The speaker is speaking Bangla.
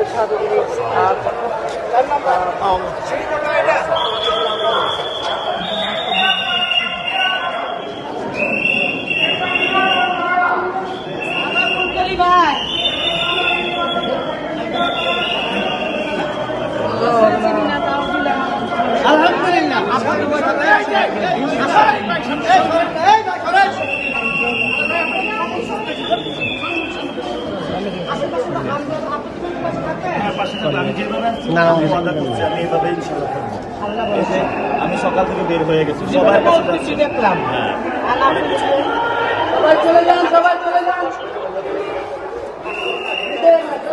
সুস্বাদু জিনিস আমি সকাল থেকে বের হয়ে গেছি, সবাই দেখলাম। সবাই চলে যান, সবাই চলে যান।